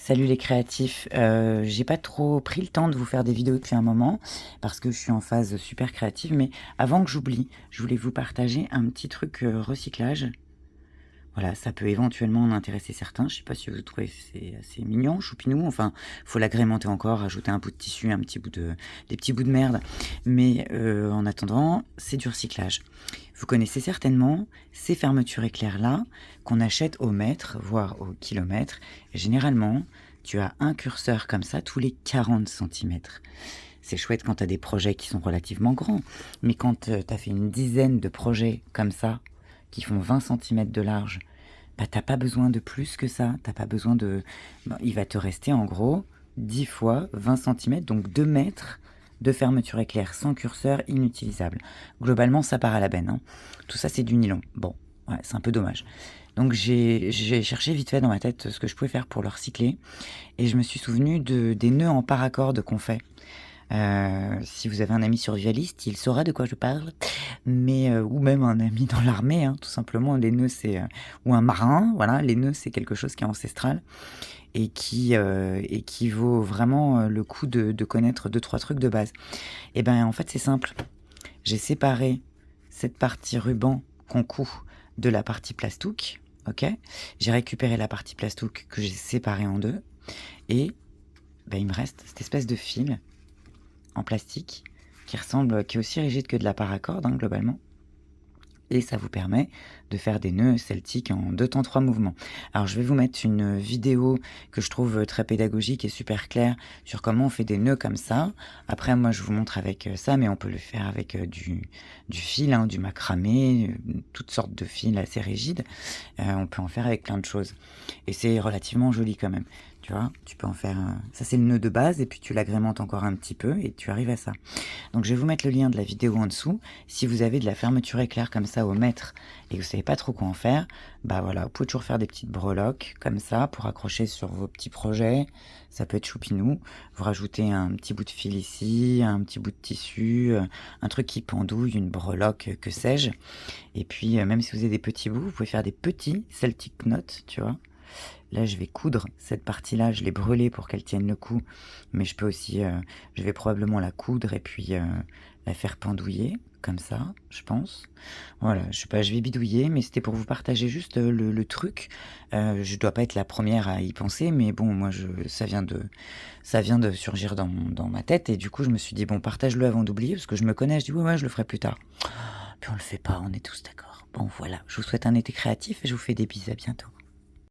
Salut les créatifs, j'ai pas trop pris le temps de vous faire des vidéos depuis un moment, parce que je suis en phase super créative, mais avant que j'oublie, je voulais vous partager un petit truc, recyclage. Voilà, ça peut éventuellement en intéresser certains. Je sais pas si vous trouvez que c'est assez mignon, choupinou, enfin, faut l'agrémenter encore, rajouter un bout de tissu, un petit bout de des petits bouts de merde, mais en attendant, c'est du recyclage. Vous connaissez certainement ces fermetures éclairs-là qu'on achète au mètre, voire au kilomètre. Généralement, tu as un curseur comme ça tous les 40 centimètres. C'est chouette quand tu as des projets qui sont relativement grands, mais quand, tu as fait une dizaine de projets comme ça, qui font 20 centimètres de large, bah, tu pas besoin de plus que ça. T'as pas besoin de ben, il va te rester en gros 10 fois 20 centimètres, donc 2 mètres de fermeture éclair sans curseur inutilisable. Globalement, ça part à la benne, hein. Tout ça, c'est du nylon. Bon, ouais, c'est un peu dommage. Donc j'ai cherché vite fait dans ma tête ce que je pouvais faire pour le recycler et je me suis souvenu des nœuds en paracorde qu'on fait. Si vous avez un ami survivaliste, il saura de quoi je parle, mais ou même un ami dans l'armée, hein, tout simplement. Les nœuds, ou un marin, voilà, les nœuds, c'est quelque chose qui est ancestral et qui vaut vraiment, le coup de connaître deux trois trucs de base. Et ben, en fait, c'est simple. J'ai séparé cette partie ruban qu'on coud de la partie plastouk, OK? J'ai récupéré la partie plastouk que j'ai séparée en 2 et bah, il me reste cette espèce de fil en plastique qui est aussi rigide que de la paracorde, hein, globalement. Et ça vous permet de faire des nœuds celtiques en 2 temps 3 mouvements. Alors je vais vous mettre une vidéo que je trouve très pédagogique et super claire sur comment on fait des nœuds comme ça. Après moi je vous montre avec ça, mais on peut le faire avec du fil, hein, du macramé, toutes sortes de fils assez rigides. On peut en faire avec plein de choses. Et c'est relativement joli quand même. Tu vois, tu peux en faire ça c'est le nœud de base et puis tu l'agrémentes encore un petit peu et tu arrives à ça. Donc je vais vous mettre le lien de la vidéo en dessous. Si vous avez de la fermeture éclair comme ça au mètre et que vous savez pas trop quoi en faire, bah voilà, vous pouvez toujours faire des petites breloques comme ça pour accrocher sur vos petits projets. Ça peut être choupinou. Vous rajoutez un petit bout de fil ici, un petit bout de tissu, un truc qui pendouille, une breloque, que sais-je. Et puis même si vous avez des petits bouts, vous pouvez faire des petits Celtic knots, tu vois. Là, je vais coudre cette partie-là, je l'ai brûlée pour qu'elle tienne le coup, mais je peux aussi, je vais probablement la coudre et puis la faire pendouiller, comme ça, je pense. Voilà, je sais pas, je vais bidouiller, mais c'était pour vous partager juste le truc. Je dois pas être la première à y penser, mais bon, moi, ça vient de surgir dans ma tête, et du coup, je me suis dit, bon, partage-le avant d'oublier, parce que je me connais, je dis, ouais, ouais, je le ferai plus tard. Puis on le fait pas, on est tous d'accord. Bon, voilà, je vous souhaite un été créatif et je vous fais des bisous, à bientôt.